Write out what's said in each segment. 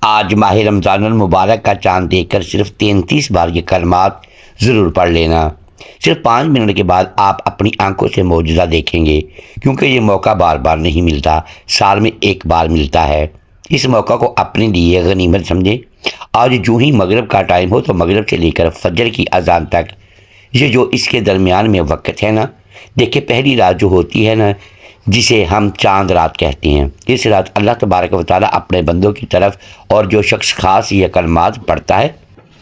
آج ماہ رمضان المبارک کا چاند دیکھ کر صرف 33 بار یہ کلمات ضرور پڑھ لینا۔ صرف 5 منٹ کے بعد آپ اپنی آنکھوں سے معجزہ دیکھیں گے، کیونکہ یہ موقع بار بار نہیں ملتا، سال میں ایک بار ملتا ہے۔ اس موقع کو اپنے لیے غنیمت سمجھیں۔ آج جو ہی مغرب کا ٹائم ہو تو مغرب سے لے کر فجر کی اذان تک یہ جو اس کے درمیان میں وقت ہے نا، دیکھیں پہلی رات جو ہوتی ہے نا، جسے ہم چاند رات کہتے ہیں، اس رات اللہ تبارک و تعالیٰ اپنے بندوں کی طرف اور جو شخص خاص یہ کلمات پڑھتا ہے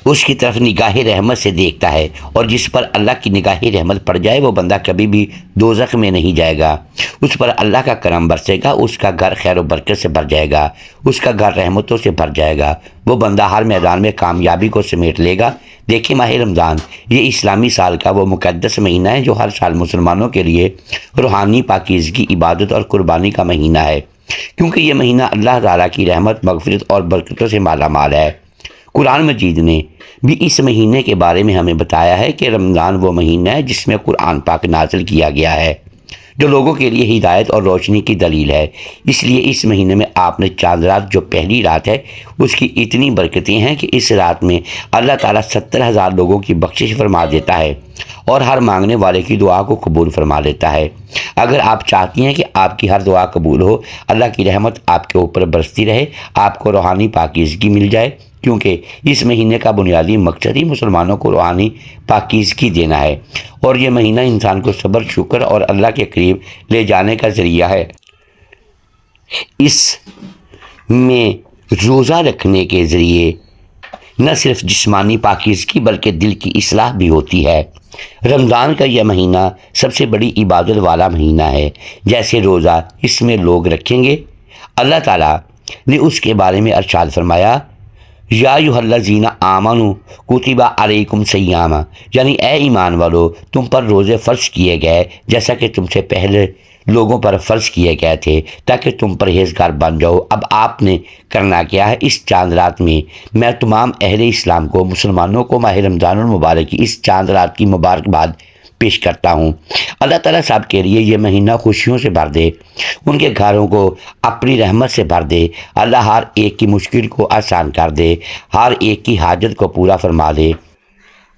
اس کی طرف نگاہ رحمت سے دیکھتا ہے، اور جس پر اللہ کی نگاہ رحمت پڑ جائے وہ بندہ کبھی بھی دوزخ میں نہیں جائے گا، اس پر اللہ کا کرم برسے گا، اس کا گھر خیر و برکت سے بھر جائے گا، اس کا گھر رحمتوں سے بھر جائے گا، وہ بندہ ہر میدان میں کامیابی کو سمیٹ لے گا۔ دیکھیں ماہ رمضان یہ اسلامی سال کا وہ مقدس مہینہ ہے جو ہر سال مسلمانوں کے لیے روحانی پاکیزگی، عبادت اور قربانی کا مہینہ ہے، کیونکہ یہ مہینہ اللہ تعالیٰ کی رحمت، مغفرت اور برکتوں سے مالا مال ہے۔ قرآن مجید نے بھی اس مہینے کے بارے میں ہمیں بتایا ہے کہ رمضان وہ مہینہ ہے جس میں قرآن پاک نازل کیا گیا ہے، جو لوگوں کے لیے ہدایت اور روشنی کی دلیل ہے۔ اس لیے اس مہینے میں آپ نے چاند رات جو پہلی رات ہے اس کی اتنی برکتیں ہیں کہ اس رات میں اللہ تعالیٰ 70,000 لوگوں کی بخشش فرما دیتا ہے اور ہر مانگنے والے کی دعا کو قبول فرما لیتا ہے۔ اگر آپ چاہتی ہیں کہ آپ کی ہر دعا قبول ہو، اللہ کی رحمت آپ کے اوپر برستی رہے، آپ کو روحانی پاکیزگی مل جائے، کیونکہ اس مہینے کا بنیادی مقصد ہی مسلمانوں کو روحانی پاکیزگی دینا ہے، اور یہ مہینہ انسان کو صبر، شکر اور اللہ کے قریب لے جانے کا ذریعہ ہے۔ اس میں روزہ رکھنے کے ذریعے نہ صرف جسمانی پاکیزگی بلکہ دل کی اصلاح بھی ہوتی ہے۔ رمضان کا یہ مہینہ سب سے بڑی عبادت والا مہینہ ہے۔ جیسے روزہ اس میں لوگ رکھیں گے، اللہ تعالیٰ نے اس کے بارے میں ارشاد فرمایا، یا ایھا الذین آمنوا کتب علیکم الصیام، یعنی اے ایمان والو تم پر روزے فرض کیے گئے جیسا کہ تم سے پہلے لوگوں پر فرض کیے گئے تھے، تاکہ تم پرہیزگار بن جاؤ۔ اب آپ نے کرنا کیا ہے؟ اس چاند رات میں تمام اہل اسلام کو، مسلمانوں کو ماہ رمضان المبارک کی اس چاند رات کی مبارکباد پیش کرتا ہوں۔ اللہ تعالیٰ صاحب کے لیے یہ مہینہ خوشیوں سے بھر دے، ان کے گھروں کو اپنی رحمت سے بھر دے، اللہ ہر ایک کی مشکل کو آسان کر دے، ہر ایک کی حاجت کو پورا فرما دے،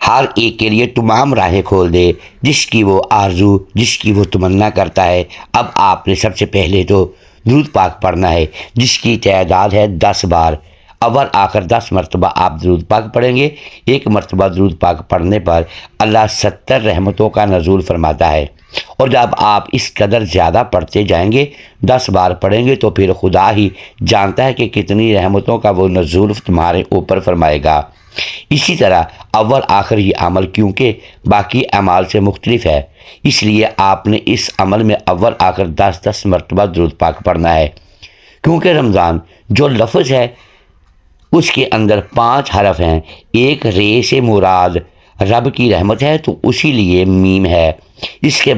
ہر ایک کے لیے تمام راہیں کھول دے جس کی وہ آرزو، جس کی وہ تمنا کرتا ہے۔ اب آپ نے سب سے پہلے تو درود پاک پڑھنا ہے، جس کی تعداد ہے 10 بار۔ اول آخر 10 مرتبہ آپ درود پاک پڑھیں گے۔ ایک مرتبہ درود پاک پڑھنے پر اللہ 70 رحمتوں کا نزول فرماتا ہے، اور جب آپ اس قدر زیادہ پڑھتے جائیں گے، 10 بار پڑھیں گے، تو پھر خدا ہی جانتا ہے کہ کتنی رحمتوں کا وہ نزول تمہارے اوپر فرمائے گا۔ اسی طرح اول آخر یہ عمل کیونکہ باقی اعمال سے مختلف ہے، اس لیے آپ نے اس عمل میں اول آخر 10 مرتبہ درود پاک پڑھنا ہے۔ کیونکہ رمضان جو لفظ ہے اس کے اندر 5 حرف ہیں، ایک رے سے مراد رب کی رحمت ہے تو اسی لیے میم ہے، اس کے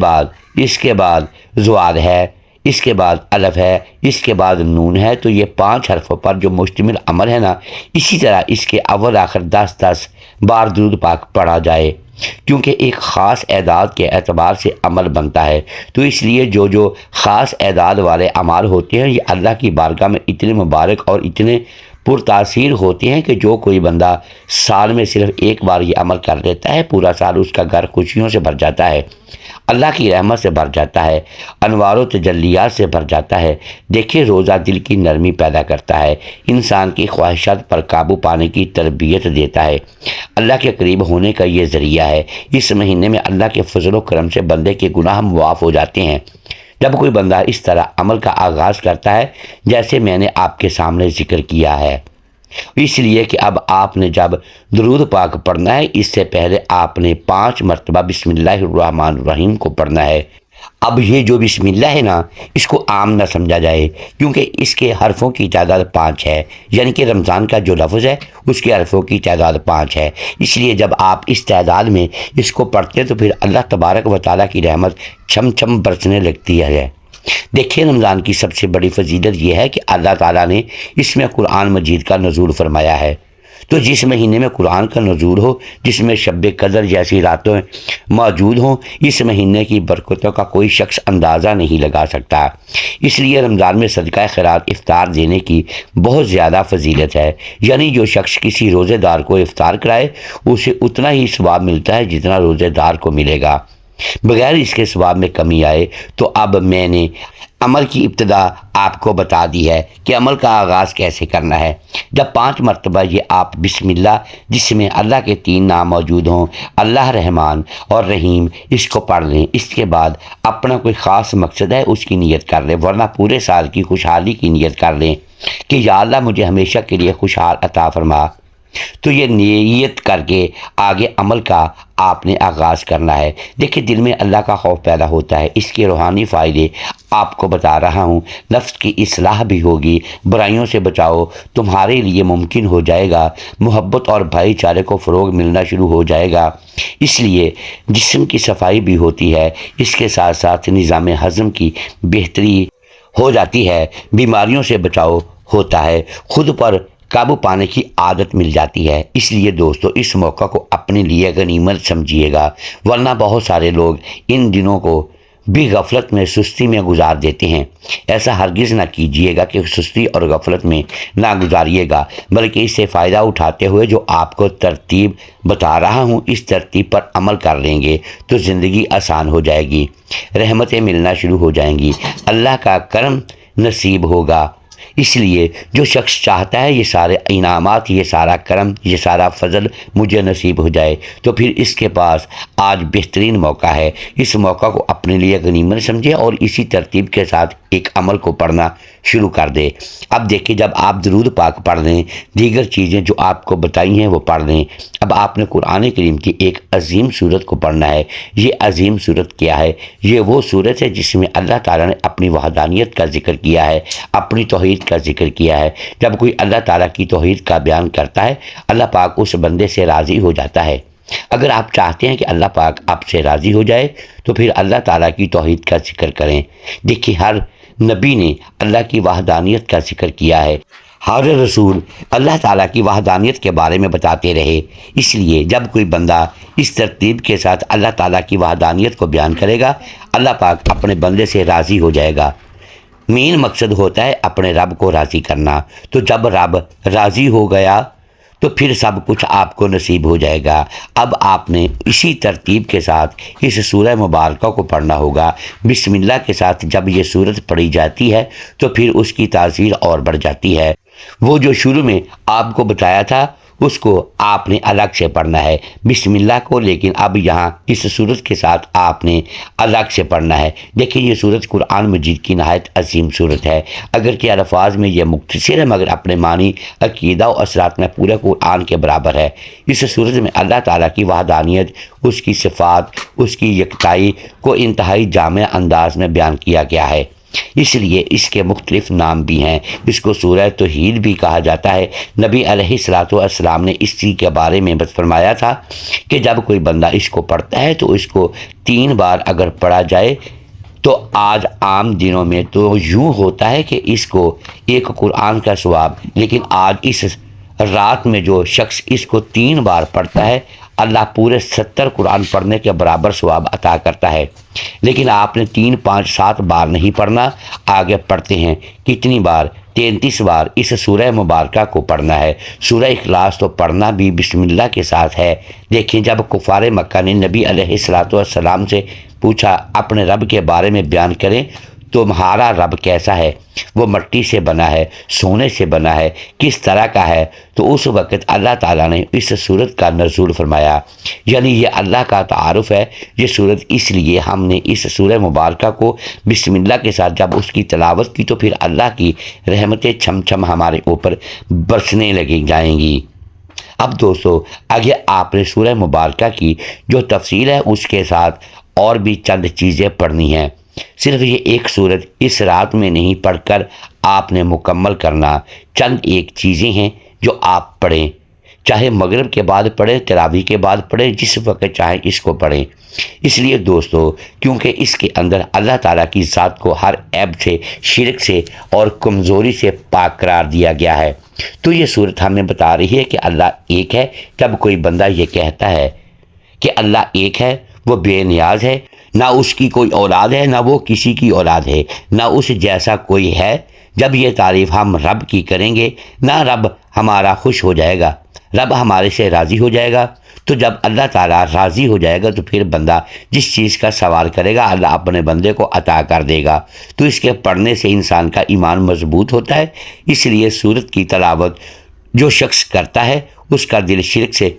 بعد زواد ہے، اس کے بعد الف ہے، اس کے بعد نون ہے، تو یہ 5 حرفوں پر جو مشتمل عمل ہے نا، اسی طرح اس کے اول آخر 10 بار درود پاک پڑھا جائے، کیونکہ ایک خاص اعداد کے اعتبار سے عمل بنتا ہے، تو اس لیے جو خاص اعداد والے اعمال ہوتے ہیں یہ اللہ کی بارگاہ میں اتنے مبارک اور اتنے پرتاثیر ہوتے ہیں کہ جو کوئی بندہ سال میں صرف ایک بار یہ عمل کر لیتا ہے، پورا سال اس کا گھر خوشیوں سے بھر جاتا ہے، اللہ کی رحمت سے بھر جاتا ہے، انوار و تجلیات سے بھر جاتا ہے۔ دیکھیں روزہ دل کی نرمی پیدا کرتا ہے، انسان کی خواہشات پر قابو پانے کی تربیت دیتا ہے، اللہ کے قریب ہونے کا یہ ذریعہ ہے۔ اس مہینے میں اللہ کے فضل و کرم سے بندے کے گناہ معاف ہو جاتے ہیں جب کوئی بندہ اس طرح عمل کا آغاز کرتا ہے جیسے میں نے آپ کے سامنے ذکر کیا ہے۔ اس لیے کہ اب آپ نے جب درود پاک پڑھنا ہے، اس سے پہلے آپ نے 5 مرتبہ بسم اللہ الرحمن الرحیم کو پڑھنا ہے۔ اب یہ جو بسم اللہ ہے نا، اس کو عام نہ سمجھا جائے، کیونکہ اس کے حرفوں کی تعداد 5 ہے، یعنی کہ رمضان کا جو لفظ ہے اس کے حرفوں کی تعداد 5 ہے۔ اس لیے جب آپ اس تعداد میں اس کو پڑھتے ہیں تو پھر اللہ تبارک و تعالیٰ کی رحمت چھم چھم برسنے لگتی ہے۔ دیکھیں رمضان کی سب سے بڑی فضیلت یہ ہے کہ اللہ تعالیٰ نے اس میں قرآن مجید کا نزول فرمایا ہے۔ تو جس مہینے میں قرآن کا نزول ہو، جس میں شب قدر جیسی راتیں موجود ہوں، اس مہینے کی برکتوں کا کوئی شخص اندازہ نہیں لگا سکتا۔ اس لیے رمضان میں صدقہ خیرات افطار دینے کی بہت زیادہ فضیلت ہے، یعنی جو شخص کسی روزے دار کو افطار کرائے اسے اتنا ہی ثواب ملتا ہے جتنا روزے دار کو ملے گا، بغیر اس کے ثواب میں کمی آئے۔ تو اب میں نے عمل کی ابتدا آپ کو بتا دی ہے کہ عمل کا آغاز کیسے کرنا ہے۔ جب 5 مرتبہ یہ آپ بسم اللہ، جس میں اللہ کے 3 نام موجود ہوں، اللہ رحمان اور رحیم، اس کو پڑھ لیں۔ اس کے بعد اپنا کوئی خاص مقصد ہے اس کی نیت کر لیں، ورنہ پورے سال کی خوشحالی کی نیت کر لیں کہ یا اللہ مجھے ہمیشہ کے لیے خوشحال عطا فرما۔ تو یہ نیت کر کے آگے عمل کا آپ نے آغاز کرنا ہے۔ دیکھیں دل میں اللہ کا خوف پیدا ہوتا ہے، اس کے روحانی فائدے آپ کو بتا رہا ہوں۔ نفس کی اصلاح بھی ہوگی، برائیوں سے بچاؤ تمہارے لیے ممکن ہو جائے گا، محبت اور بھائی چارے کو فروغ ملنا شروع ہو جائے گا۔ اس لیے جسم کی صفائی بھی ہوتی ہے، اس کے ساتھ ساتھ نظام ہضم کی بہتری ہو جاتی ہے، بیماریوں سے بچاؤ ہوتا ہے، خود پر قابو پانے کی عادت مل جاتی ہے۔ اس لیے دوستو اس موقع کو اپنے لیے غنیمت سمجھیے گا، ورنہ بہت سارے لوگ ان دنوں کو بھی غفلت میں، سستی میں گزار دیتے ہیں۔ ایسا ہرگز نہ کیجیے گا کہ سستی اور غفلت میں نہ گزاریے گا، بلکہ اس سے فائدہ اٹھاتے ہوئے جو آپ کو ترتیب بتا رہا ہوں اس ترتیب پر عمل کر لیں گے تو زندگی آسان ہو جائے گی، رحمتیں ملنا شروع ہو جائیں گی، اللہ کا کرم نصیب ہوگا۔ اس لیے جو شخص چاہتا ہے یہ سارے انعامات، یہ سارا کرم، یہ سارا فضل مجھے نصیب ہو جائے، تو پھر اس کے پاس آج بہترین موقع ہے۔ اس موقع کو اپنے لیے غنیمت سمجھے اور اسی ترتیب کے ساتھ ایک عمل کو پڑھنا شروع کر دے۔ اب دیکھیں جب آپ درود پاک پڑھ لیں، دیگر چیزیں جو آپ کو بتائی ہیں وہ پڑھ لیں، اب آپ نے قرآن کریم کی ایک عظیم سورت کو پڑھنا ہے۔ یہ عظیم سورت کیا ہے؟ یہ وہ سورت ہے جس میں اللہ تعالیٰ نے اپنی وحدانیت کا ذکر کیا ہے، اپنی توحید کا ذکر کیا ہے۔ جب کوئی اللہ تعالیٰ کی توحید کا بیان کرتا ہے، اللہ پاک اس بندے سے راضی ہو جاتا ہے۔ اگر آپ چاہتے ہیں کہ اللہ پاک آپ سے راضی ہو جائے تو پھر اللہ تعالیٰ کی توحید کا ذکر کریں۔ دیکھیے ہر نبی نے اللہ کی وحدانیت کا ذکر کیا ہے، ہر رسول اللہ تعالیٰ کی وحدانیت کے بارے میں بتاتے رہے۔ اس لیے جب کوئی بندہ اس ترتیب کے ساتھ اللہ تعالیٰ کی وحدانیت کو بیان کرے گا، اللہ پاک اپنے بندے سے راضی ہو جائے گا۔ مین مقصد ہوتا ہے اپنے رب کو راضی کرنا، تو جب رب راضی ہو گیا تو پھر سب کچھ آپ کو نصیب ہو جائے گا۔ اب آپ نے اسی ترتیب کے ساتھ اس سورہ مبارکہ کو پڑھنا ہوگا۔ بسم اللہ کے ساتھ جب یہ سورت پڑھی جاتی ہے تو پھر اس کی تاثیر اور بڑھ جاتی ہے۔ وہ جو شروع میں آپ کو بتایا تھا اس کو آپ نے الگ سے پڑھنا ہے، بسم اللہ کو، لیکن اب یہاں اس سورت کے ساتھ آپ نے الگ سے پڑھنا ہے۔ دیکھیں یہ سورت قرآن مجید کی نہایت عظیم سورت ہے، اگرچہ الفاظ میں یہ مختصر ہے مگر اپنے معنی، عقیدہ و اثرات میں پورے قرآن کے برابر ہے۔ اس سورت میں اللہ تعالیٰ کی وحدانیت، اس کی صفات، اس کی یکتائی کو انتہائی جامع انداز میں بیان کیا گیا ہے، اس لیے اس کے مختلف نام بھی ہیں۔ اس کو سورہ توحید بھی کہا جاتا ہے۔ نبی علیہ السلام نے اسی کے بارے میں فرمایا تھا کہ جب کوئی بندہ اس کو پڑھتا ہے تو اس کو 3 بار اگر پڑھا جائے تو آج عام دنوں میں تو یوں ہوتا ہے کہ اس کو ایک قرآن کا ثواب، لیکن آج اس رات میں جو شخص اس کو 3 بار پڑھتا ہے اللہ پورے 70 قرآن پڑھنے کے برابر ثواب عطا کرتا ہے۔ لیکن آپ نے 3، 5، 7 بار نہیں پڑھنا، آگے پڑھتے ہیں کتنی بار؟ 33 بار اس سورہ مبارکہ کو پڑھنا ہے۔ سورہ اخلاص تو پڑھنا بھی بسم اللہ کے ساتھ ہے۔ دیکھیں جب کفار مکہ نے نبی علیہ السلام سے پوچھا اپنے رب کے بارے میں بیان کریں، تمہارا رب کیسا ہے؟ وہ مٹی سے بنا ہے، سونے سے بنا ہے، کس طرح کا ہے؟ تو اس وقت اللہ تعالیٰ نے اس سورت کا نزول فرمایا، یعنی یہ اللہ کا تعارف ہے۔ یہ سورت اس لیے ہم نے اس سورہ مبارکہ کو بسم اللہ کے ساتھ جب اس کی تلاوت کی تو پھر اللہ کی رحمتیں چھم چھم ہمارے اوپر برسنے لگی جائیں گی۔ اب دوستو آگے آپ نے سورہ مبارکہ کی جو تفصیل ہے اس کے ساتھ اور بھی چند چیزیں پڑھنی ہیں۔ صرف یہ ایک سورت اس رات میں نہیں پڑھ کر آپ نے مکمل کرنا، چند ایک چیزیں ہیں جو آپ پڑھیں۔ چاہے مغرب کے بعد پڑھیں، تراویح کے بعد پڑھیں، جس وقت چاہیں اس کو پڑھیں۔ اس لیے دوستو، کیونکہ اس کے اندر اللہ تعالیٰ کی ذات کو ہر عیب سے، شرک سے اور کمزوری سے پاک قرار دیا گیا ہے، تو یہ صورت ہمیں بتا رہی ہے کہ اللہ ایک ہے۔ جب کوئی بندہ یہ کہتا ہے کہ اللہ ایک ہے، وہ بے نیاز ہے، نہ اس کی کوئی اولاد ہے، نہ وہ کسی کی اولاد ہے، نہ اس جیسا کوئی ہے، جب یہ تعریف ہم رب کی کریں گے، نہ رب ہمارا خوش ہو جائے گا، رب ہمارے سے راضی ہو جائے گا۔ تو جب اللہ تعالیٰ راضی ہو جائے گا تو پھر بندہ جس چیز کا سوال کرے گا اللہ اپنے بندے کو عطا کر دے گا۔ تو اس کے پڑھنے سے انسان کا ایمان مضبوط ہوتا ہے۔ اس لیے سورت کی تلاوت جو شخص کرتا ہے اس کا دل شرک سے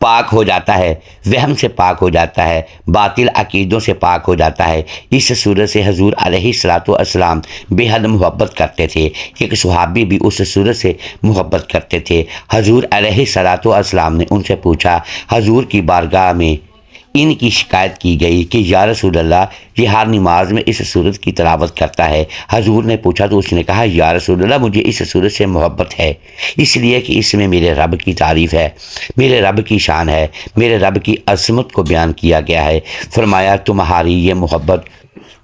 پاک ہو جاتا ہے، وہم سے پاک ہو جاتا ہے، باطل عقیدوں سے پاک ہو جاتا ہے۔ اس سورت سے حضور علیہ السلام بے حد محبت کرتے تھے۔ ایک صحابی بھی اس سورت سے محبت کرتے تھے۔ حضور علیہ السلام نے ان سے پوچھا، حضور کی بارگاہ میں ان کی شکایت کی گئی کہ یا رسول اللہ، یہ ہر نماز میں اس سورت کی تلاوت کرتا ہے۔ حضور نے پوچھا تو اس نے کہا، یا رسول اللہ، مجھے اس سورت سے محبت ہے، اس لیے کہ اس میں میرے رب کی تعریف ہے، میرے رب کی شان ہے، میرے رب کی عظمت کو بیان کیا گیا ہے۔ فرمایا تمہاری یہ محبت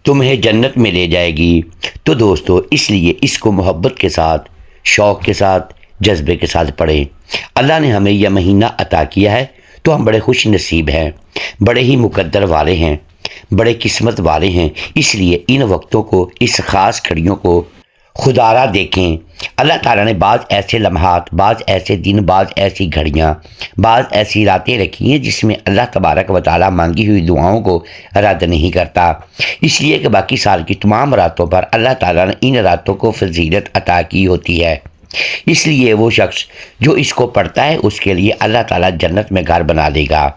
تمہیں جنت میں لے جائے گی۔ تو دوستو، اس لیے اس کو محبت کے ساتھ، شوق کے ساتھ، جذبے کے ساتھ پڑھیں۔ اللہ نے ہمیں یہ مہینہ عطا کیا ہے تو ہم بڑے خوش نصیب ہیں، بڑے ہی مقدر والے ہیں، بڑے قسمت والے ہیں۔ اس لیے ان وقتوں کو، اس خاص گھڑیوں کو خدارہ دیکھیں۔ اللہ تعالیٰ نے بعض ایسے لمحات، بعض ایسے دن، بعض ایسی گھڑیاں، بعض ایسی راتیں رکھی ہیں جس میں اللہ تبارک و تعالیٰ مانگی ہوئی دعاؤں کو رد نہیں کرتا، اس لیے کہ باقی سال کی تمام راتوں پر اللہ تعالیٰ نے ان راتوں کو فضیلت عطا کی ہوتی ہے۔ اس لیے وہ شخص جو اس کو پڑھتا ہے اس کے لیے اللہ تعالیٰ جنت میں گھر بنا دے گا۔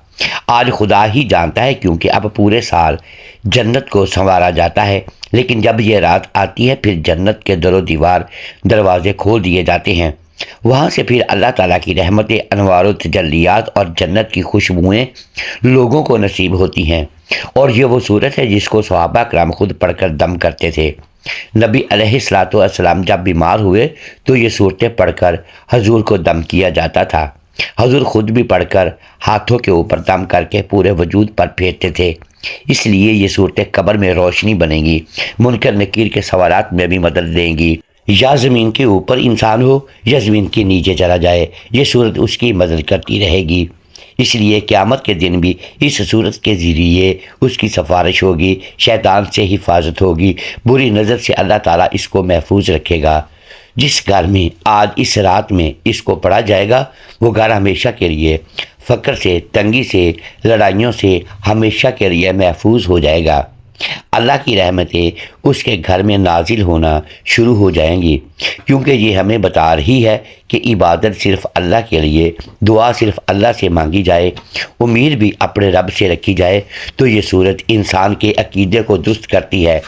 آج خدا ہی جانتا ہے، کیونکہ اب پورے سال جنت کو سنوارا جاتا ہے، لیکن جب یہ رات آتی ہے پھر جنت کے در و دیوار، دروازے کھول دیے جاتے ہیں۔ وہاں سے پھر اللہ تعالیٰ کی رحمتیں، انوار و تجلیات اور جنت کی خوشبوئیں لوگوں کو نصیب ہوتی ہیں۔ اور یہ وہ صورت ہے جس کو صحابہ کرام خود پڑھ کر دم کرتے تھے۔ نبی علیہ السلام جب بیمار ہوئے تو یہ صورتیں پڑھ کر حضور کو دم کیا جاتا تھا۔ حضور خود بھی پڑھ کر ہاتھوں کے اوپر دم کر کے پورے وجود پر پھیرتے تھے۔ اس لیے یہ صورتیں قبر میں روشنی بنیں گی، منکر نکیر کے سوالات میں بھی مدد دیں گی۔ یا زمین کے اوپر انسان ہو یا زمین کے نیچے چلا جائے، یہ صورت اس کی مدد کرتی رہے گی۔ اس لیے قیامت کے دن بھی اس صورت کے ذریعے اس کی سفارش ہوگی، شیطان سے حفاظت ہوگی، بری نظر سے اللہ تعالیٰ اس کو محفوظ رکھے گا۔ جس گھر میں آج اس رات میں اس کو پڑھا جائے گا وہ گھر ہمیشہ کے لیے فقر سے، تنگی سے، لڑائیوں سے ہمیشہ کے لیے محفوظ ہو جائے گا۔ اللہ کی رحمتیں اس کے گھر میں نازل ہونا شروع ہو جائیں گی، کیونکہ یہ ہمیں بتا رہی ہے کہ عبادت صرف اللہ کے لیے، دعا صرف اللہ سے مانگی جائے، امید بھی اپنے رب سے رکھی جائے۔ تو یہ صورت انسان کے عقیدے کو درست کرتی ہے۔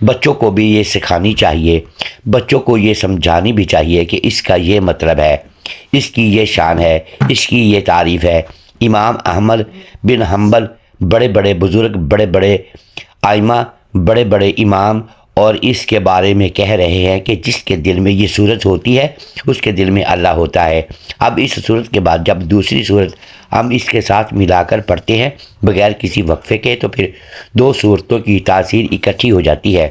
بچوں کو بھی یہ سکھانی چاہیے، بچوں کو یہ سمجھانی بھی چاہیے کہ اس کا یہ مطلب ہے، اس کی یہ شان ہے، اس کی یہ تعریف ہے۔ امام احمد بن حنبل، بڑے بڑے بزرگ، بڑے بڑے ائمہ، بڑے بڑے امام، اور اس کے بارے میں کہہ رہے ہیں کہ جس کے دل میں یہ صورت ہوتی ہے اس کے دل میں اللہ ہوتا ہے۔ اب اس صورت کے بعد جب دوسری صورت ہم اس کے ساتھ ملا کر پڑھتے ہیں بغیر کسی وقفے کے تو پھر دو صورتوں کی تاثیر اکٹھی ہو جاتی ہے۔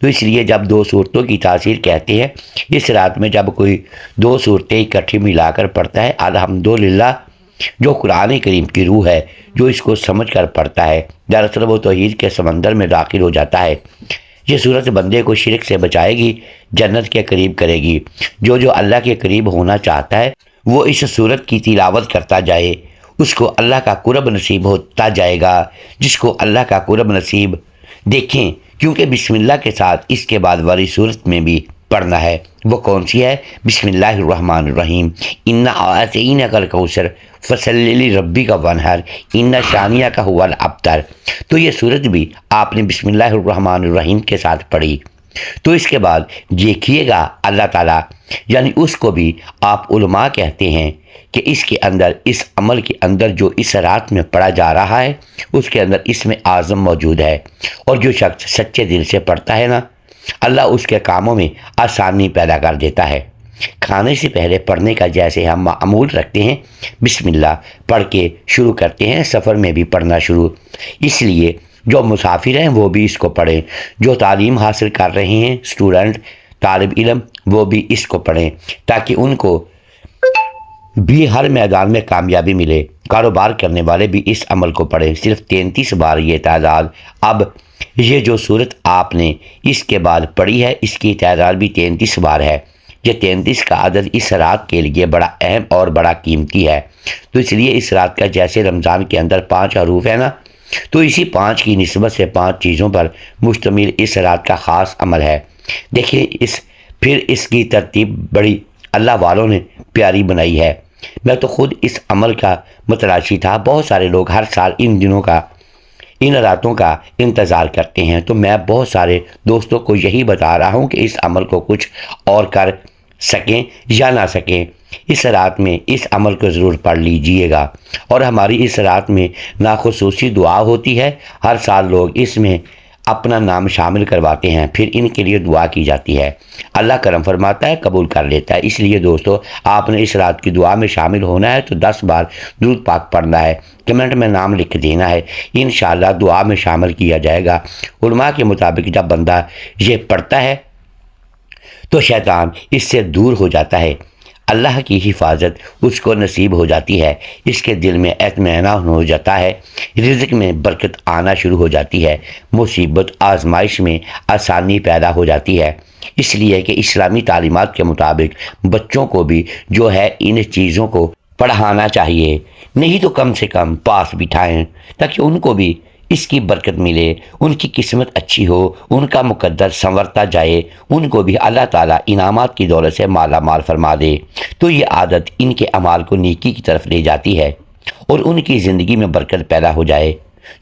تو اس لیے جب دو صورتوں کی تاثیر کہتے ہیں، اس رات میں جب کوئی دو صورتیں اکٹھی ملا کر پڑھتا ہے، الحمدللہ، جو قرآن کریم کی روح ہے، جو اس کو سمجھ کر پڑھتا ہے، دراصل وہ توحید کے سمندر میں داخل ہو جاتا ہے۔ یہ صورت بندے کو شرک سے بچائے گی، جنت کے قریب کرے گی۔ جو اللہ کے قریب ہونا چاہتا ہے وہ اس صورت کی تلاوت کرتا جائے، اس کو اللہ کا قرب نصیب ہوتا جائے گا۔ جس کو اللہ کا قرب نصیب، دیکھیں، کیونکہ بسم اللہ کے ساتھ اس کے بعد والی صورت میں بھی پڑھنا ہے۔ وہ کون سی ہے؟ بسم اللہ الرحمن الرحیم، انا اعطیناک الکوثر فصلی لربک وانحر ان شانئک ھو الابتر۔ تو یہ صورت بھی آپ نے بسم اللہ الرحمن الرحیم کے ساتھ پڑھی۔ تو اس کے بعد دیکھیے گا اللہ تعالیٰ، یعنی اس کو بھی آپ علماء کہتے ہیں کہ اس کے اندر، اس عمل کے اندر جو اس رات میں پڑھا جا رہا ہے اس کے اندر اسم اعظم موجود ہے، اور جو شخص سچے دل سے پڑھتا ہے نا، اللہ اس کے کاموں میں آسانی پیدا کر دیتا ہے۔ کھانے سے پہلے پڑھنے کا جیسے ہم معمول رکھتے ہیں، بسم اللہ پڑھ کے شروع کرتے ہیں، سفر میں بھی پڑھنا شروع، اس لیے جو مسافر ہیں وہ بھی اس کو پڑھیں، جو تعلیم حاصل کر رہے ہیں اسٹوڈنٹ طالب علم وہ بھی اس کو پڑھیں تاکہ ان کو بھی ہر میدان میں کامیابی ملے۔ کاروبار کرنے والے بھی اس عمل کو پڑھیں۔ صرف 33 بار یہ تعداد، اب یہ جو صورت آپ نے اس کے بعد پڑھی ہے اس کی تعداد بھی 33 بار ہے۔ یہ 33 کا عدد اس رات کے لیے بڑا اہم اور بڑا قیمتی ہے، تو اس لیے اس رات کا جیسے رمضان کے اندر 5 حروف ہے نا، تو اسی 5 کی نسبت سے 5 چیزوں پر مشتمل اس رات کا خاص عمل ہے۔ دیکھیں پھر اس کی ترتیب بڑی اللہ والوں نے پیاری بنائی ہے۔ میں تو خود اس عمل کا متلاشی تھا۔ بہت سارے لوگ ہر سال ان راتوں کا انتظار کرتے ہیں، تو میں بہت سارے دوستوں کو یہی بتا رہا ہوں کہ اس عمل کو کچھ اور کر سکیں یا نہ سکیں، اس رات میں اس عمل کو ضرور پڑھ لیجئے گا۔ اور ہماری اس رات میں خصوصی دعا ہوتی ہے، ہر سال لوگ اس میں اپنا نام شامل کرواتے ہیں، پھر ان کے لیے دعا کی جاتی ہے، اللہ کرم فرماتا ہے، قبول کر لیتا ہے۔ اس لیے دوستو آپ نے اس رات کی دعا میں شامل ہونا ہے تو 10 بار درود پاک پڑھنا ہے، کمنٹ میں نام لکھ دینا ہے، انشاءاللہ دعا میں شامل کیا جائے گا۔ علماء کے مطابق جب بندہ یہ پڑھتا ہے تو شیطان اس سے دور ہو جاتا ہے، اللہ کی حفاظت اس کو نصیب ہو جاتی ہے، اس کے دل میں اطمینان ہو جاتا ہے، رزق میں برکت آنا شروع ہو جاتی ہے، مصیبت آزمائش میں آسانی پیدا ہو جاتی ہے۔ اس لیے کہ اسلامی تعلیمات کے مطابق بچوں کو بھی جو ہے ان چیزوں کو پڑھانا چاہیے، نہیں تو کم سے کم پاس بٹھائیں تاکہ ان کو بھی اس کی برکت ملے، ان کی قسمت اچھی ہو، ان کا مقدر سنورتا جائے، ان کو بھی اللہ تعالیٰ انعامات کی دولت سے مالا مال فرما دے، تو یہ عادت ان کے اعمال کو نیکی کی طرف لے جاتی ہے اور ان کی زندگی میں برکت پیدا ہو جائے۔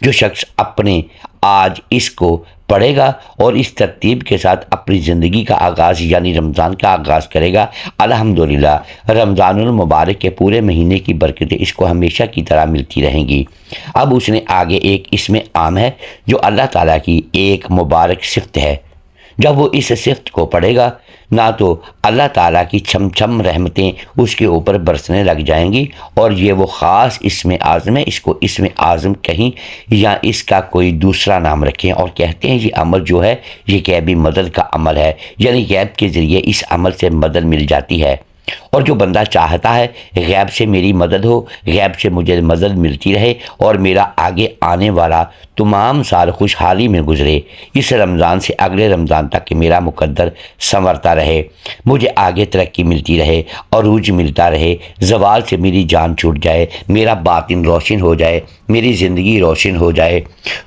جو شخص اپنے آج اس کو پڑھے گا اور اس ترتیب کے ساتھ اپنی زندگی کا آغاز یعنی رمضان کا آغاز کرے گا، الحمدللہ رمضان المبارک کے پورے مہینے کی برکتیں اس کو ہمیشہ کی طرح ملتی رہیں گی۔ اب اس نے آگے ایک اسم عام ہے جو اللہ تعالیٰ کی ایک مبارک صفت ہے، جب وہ اس صفت کو پڑھے گا نہ تو اللہ تعالیٰ کی چھم چھم رحمتیں اس کے اوپر برسنے لگ جائیں گی، اور یہ وہ خاص اسم اعظم ہے، اس کو اسم اعظم کہیں یا اس کا کوئی دوسرا نام رکھیں اور کہتے ہیں یہ عمل جو ہے یہ غیبی مدد کا عمل ہے، یعنی غیب کے ذریعے اس عمل سے مدد مل جاتی ہے۔ اور جو بندہ چاہتا ہے غیب سے میری مدد ہو، غیب سے مجھے مدد ملتی رہے اور میرا آگے آنے والا تمام سال خوشحالی میں گزرے، اس رمضان سے اگلے رمضان تک کہ میرا مقدر سنورتا رہے، مجھے آگے ترقی ملتی رہے، عروج ملتا رہے، زوال سے میری جان چھوٹ جائے، میرا باطن روشن ہو جائے، میری زندگی روشن ہو جائے،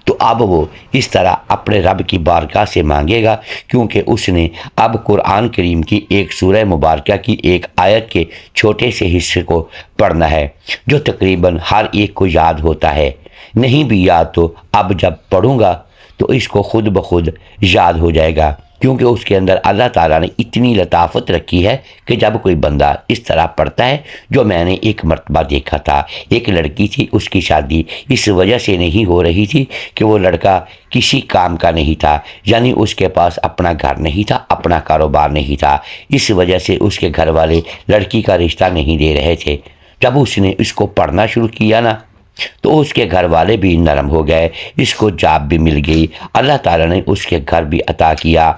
تو اب وہ اس طرح اپنے رب کی بارگاہ سے مانگے گا، کیونکہ اس نے اب قرآن کریم کی ایک سورہ مبارکہ کی ایک آیت کے چھوٹے سے حصے کو پڑھنا ہے جو تقریباً ہر ایک کو یاد ہوتا ہے، نہیں بھی یاد تو اب جب پڑھوں گا تو اس کو خود بخود یاد ہو جائے گا، کیونکہ اس کے اندر اللہ تعالیٰ نے اتنی لطافت رکھی ہے کہ جب کوئی بندہ اس طرح پڑھتا ہے، جو میں نے ایک مرتبہ دیکھا تھا، ایک لڑکی تھی، اس کی شادی اس وجہ سے نہیں ہو رہی تھی کہ وہ لڑکا کسی کام کا نہیں تھا، یعنی اس کے پاس اپنا گھر نہیں تھا، اپنا کاروبار نہیں تھا، اس وجہ سے اس کے گھر والے لڑکی کا رشتہ نہیں دے رہے تھے۔ جب اس نے اس کو پڑھنا شروع کیا نا تو اس کے گھر والے بھی نرم ہو گئے، اس کو جاب بھی مل گئی، اللہ تعالیٰ نے اس کے گھر بھی عطا کیا۔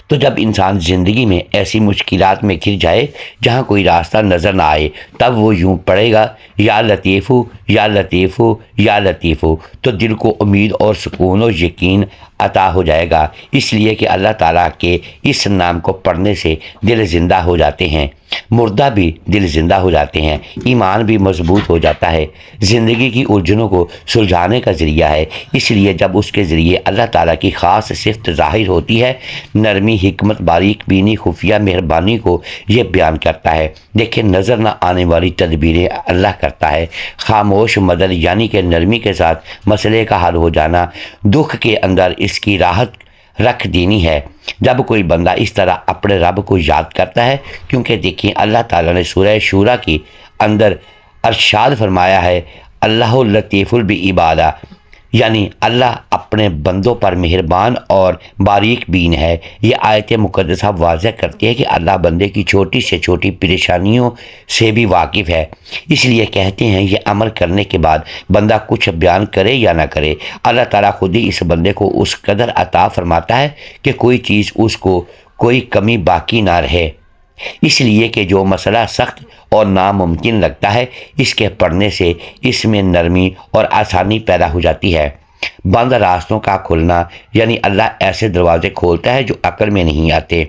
تو جب انسان زندگی میں ایسی مشکلات میں گر جائے جہاں کوئی راستہ نظر نہ آئے، تب وہ یوں پڑھے گا یا لطیفو یا لطیفو یا لطیفو، تو دل کو امید اور سکون و یقین عطا ہو جائے گا، اس لیے کہ اللہ تعالیٰ کے اس نام کو پڑھنے سے دل زندہ ہو جاتے ہیں، مردہ بھی دل زندہ ہو جاتے ہیں، ایمان بھی مضبوط ہو جاتا ہے، زندگی کی الجھنوں کو سلجھانے کا ذریعہ ہے۔ اس لیے جب اس کے ذریعے اللہ تعالیٰ کی خاص صفت ظاہر ہوتی ہے، نرمی، حکمت، باریک بینی، خفیہ مہربانی کو یہ بیان کرتا ہے۔ دیکھیں نظر نہ آنے والی تدبیریں اللہ کرتا ہے، خاموش مدد یعنی کہ نرمی کے ساتھ مسئلے کا حل ہو جانا، دکھ کے اندر اس کی راحت رکھ دینی ہے جب کوئی بندہ اس طرح اپنے رب کو یاد کرتا ہے، کیونکہ دیکھیں اللہ تعالیٰ نے سورہ شورا کے اندر ارشاد فرمایا ہے، اللہ لطیف بالعباد، یعنی اللہ اپنے بندوں پر مہربان اور باریک بین ہے۔ یہ آیت مقدسہ واضح کرتی ہے کہ اللہ بندے کی چھوٹی سے چھوٹی پریشانیوں سے بھی واقف ہے۔ اس لیے کہتے ہیں یہ عمل کرنے کے بعد بندہ کچھ بیان کرے یا نہ کرے، اللہ تعالیٰ خود ہی اس بندے کو اس قدر عطا فرماتا ہے کہ کوئی چیز اس کو کوئی کمی باقی نہ رہے۔ اس لیے کہ جو مسئلہ سخت اور ناممکن لگتا ہے، اس کے پڑھنے سے اس میں نرمی اور آسانی پیدا ہو جاتی ہے۔ بند راستوں کا کھلنا، یعنی اللہ ایسے دروازے کھولتا ہے جو عقل میں نہیں آتے۔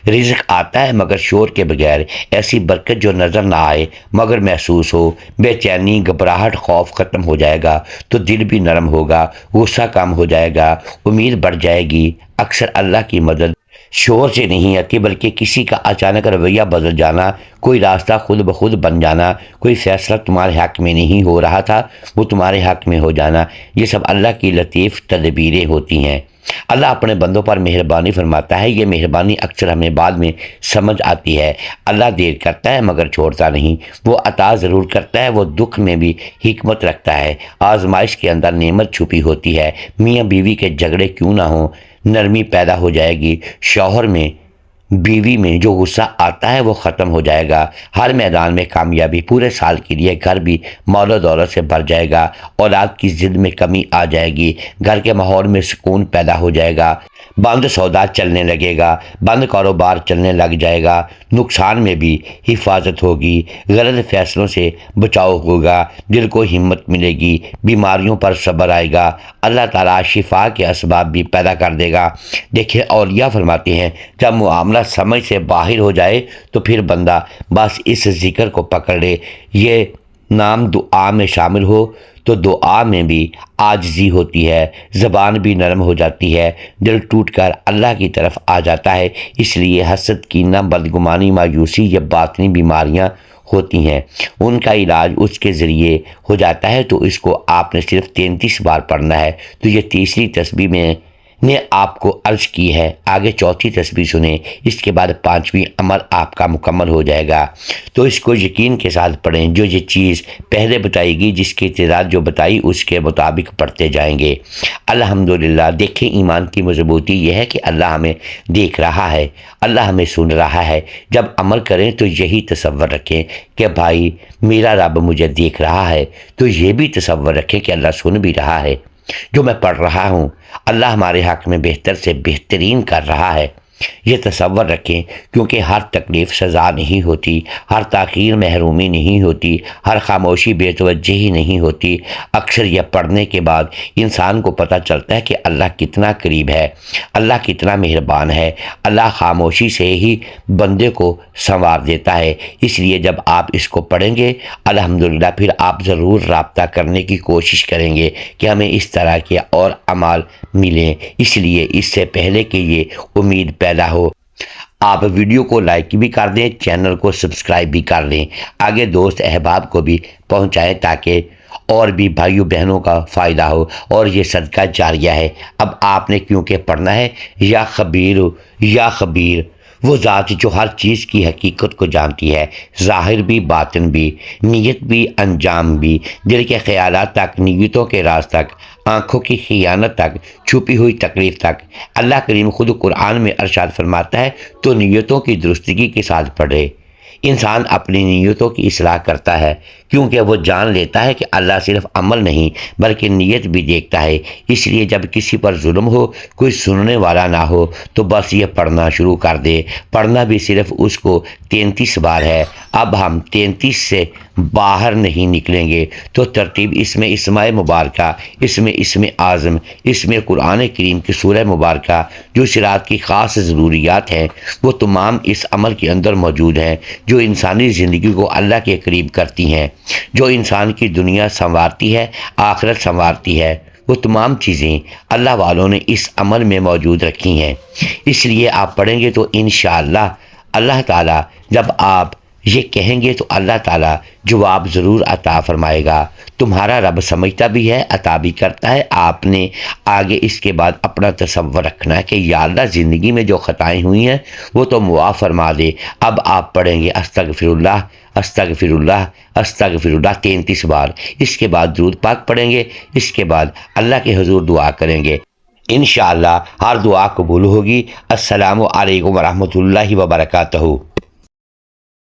رزق آتا ہے مگر شور کے بغیر، ایسی برکت جو نظر نہ آئے مگر محسوس ہو۔ بے چینی، گھبراہٹ، خوف ختم ہو جائے گا تو دل بھی نرم ہوگا، غصہ کم ہو جائے گا، امید بڑھ جائے گی۔ اکثر اللہ کی مدد شور سے نہیں آتی بلکہ کسی کا اچانک رویہ بدل جانا، کوئی راستہ خود بخود بن جانا، کوئی فیصلہ تمہارے حق میں نہیں ہو رہا تھا وہ تمہارے حق میں ہو جانا، یہ سب اللہ کی لطیف تدبیریں ہوتی ہیں۔ اللہ اپنے بندوں پر مہربانی فرماتا ہے، یہ مہربانی اکثر ہمیں بعد میں سمجھ آتی ہے۔ اللہ دیر کرتا ہے مگر چھوڑتا نہیں، وہ عطا ضرور کرتا ہے، وہ دکھ میں بھی حکمت رکھتا ہے۔ آزمائش کے اندر نعمت چھپی ہوتی ہے۔ میاں بیوی کے جھگڑے کیوں نہ ہوں، نرمی پیدا ہو جائے گی۔ شوہر میں بیوی میں جو غصہ آتا ہے وہ ختم ہو جائے گا۔ ہر میدان میں کامیابی، پورے سال کے لیے گھر بھی مال و دولت سے بھر جائے گا۔ اولاد کی ضد میں کمی آ جائے گی، گھر کے ماحول میں سکون پیدا ہو جائے گا۔ بند سودا چلنے لگے گا، بند کاروبار چلنے لگ جائے گا، نقصان میں بھی حفاظت ہوگی، غلط فیصلوں سے بچاؤ ہوگا، دل کو ہمت ملے گی، بیماریوں پر صبر آئے گا، اللہ تعالیٰ شفا کے اسباب بھی پیدا کر دے گا۔ دیکھیں اولیاء فرماتے ہیں جب معاملہ سمجھ سے باہر ہو جائے تو پھر بندہ بس اس ذکر کو پکڑ لے، یہ نام دعا میں شامل ہو تو دعا میں بھی عاجزی ہوتی ہے، زبان بھی نرم ہو جاتی ہے، دل ٹوٹ کر اللہ کی طرف آ جاتا ہے۔ اس لیے حسد، کینہ، بدگمانی، مایوسی یہ باطنی بیماریاں ہوتی ہیں، ان کا علاج اس کے ذریعے ہو جاتا ہے۔ تو اس کو آپ نے صرف 33 بار پڑھنا ہے۔ تو یہ تیسری تسبیح میں نے آپ کو عرض کی ہے، آگے چوتھی تسبیح سنیں، اس کے بعد پانچویں عمل آپ کا مکمل ہو جائے گا۔ تو اس کو یقین کے ساتھ پڑھیں، جو یہ چیز پہلے بتائی گی، جس کی تعداد جو بتائی اس کے مطابق پڑھتے جائیں گے۔ الحمدللہ۔ دیکھیں ایمان کی مضبوطی یہ ہے کہ اللہ ہمیں دیکھ رہا ہے، اللہ ہمیں سن رہا ہے۔ جب عمل کریں تو یہی تصور رکھیں کہ بھائی میرا رب مجھے دیکھ رہا ہے، تو یہ بھی تصور رکھیں کہ اللہ سن بھی رہا ہے جو میں پڑھ رہا ہوں، اللہ ہمارے حق میں بہتر سے بہترین کر رہا ہے۔ یہ تصور رکھیں، کیونکہ ہر تکلیف سزا نہیں ہوتی، ہر تاخیر محرومی نہیں ہوتی، ہر خاموشی بے توجہی نہیں ہوتی۔ اکثر یہ پڑھنے کے بعد انسان کو پتہ چلتا ہے کہ اللہ کتنا قریب ہے، اللہ کتنا مہربان ہے۔ اللہ خاموشی سے ہی بندے کو سنوار دیتا ہے۔ اس لیے جب آپ اس کو پڑھیں گے الحمدللہ، پھر آپ ضرور رابطہ کرنے کی کوشش کریں گے کہ ہمیں اس طرح کے اور اعمال ملیں۔ اس لیے اس سے پہلے کہ یہ امید پیدا ہو، آپ ویڈیو کو لائک بھی کر دیں، چینل کو سبسکرائب بھی کر لیں، آگے دوست احباب کو بھی پہنچائیں تاکہ اور بھی بھائیوں بہنوں کا فائدہ ہو، اور یہ صدقہ جاریہ ہے۔ اب آپ نے کیونکہ پڑھنا ہے یا خبیر یا خبیر، وہ ذات جو ہر چیز کی حقیقت کو جانتی ہے، ظاہر بھی باطن بھی، نیت بھی انجام بھی، دل کے خیالات تک، نیتوں کے راز تک، آنکھوں کی خیانت تک، چھپی ہوئی تکلیف تک۔ اللہ کریم خود قرآن میں ارشاد فرماتا ہے تو نیتوں کی درستگی کے ساتھ پڑھے۔ انسان اپنی نیتوں کی اصلاح کرتا ہے کیونکہ وہ جان لیتا ہے کہ اللہ صرف عمل نہیں بلکہ نیت بھی دیکھتا ہے۔ اس لیے جب کسی پر ظلم ہو، کوئی سننے والا نہ ہو، تو بس یہ پڑھنا شروع کر دے۔ پڑھنا بھی صرف اس کو 33 بار ہے۔ اب ہم 33 سے باہر نہیں نکلیں گے تو ترتیب اس میں اسماء مبارکہ، اس میں اسم اعظم، اس میں قرآن کریم کی سورہ مبارکہ، جو صراط کی خاص ضروریات ہیں وہ تمام اس عمل کے اندر موجود ہیں، جو انسانی زندگی کو اللہ کے قریب کرتی ہیں، جو انسان کی دنیا سنوارتی ہے، آخرت سنوارتی ہے۔ وہ تمام چیزیں اللہ والوں نے اس عمل میں موجود رکھی ہیں۔ اس لیے آپ پڑھیں گے تو انشاءاللہ اللہ تعالیٰ جب آپ یہ کہیں گے تو اللہ تعالیٰ جواب ضرور عطا فرمائے گا۔ تمہارا رب سمجھتا بھی ہے، عطا بھی کرتا ہے۔ آپ نے آگے اس کے بعد اپنا تصور رکھنا ہے کہ یا اللہ زندگی میں جو خطائیں ہوئی ہیں وہ تو معاف فرما دے۔ اب آپ پڑھیں گے استغفر اللہ استغفر اللہ استغفر اللہ 33 بار۔ اس کے بعد درود پاک پڑھیں گے، اس کے بعد اللہ کے حضور دعا کریں گے، انشاءاللہ ہر دعا قبول ہوگی۔ السلام علیکم ورحمۃ اللہ وبرکاتہ۔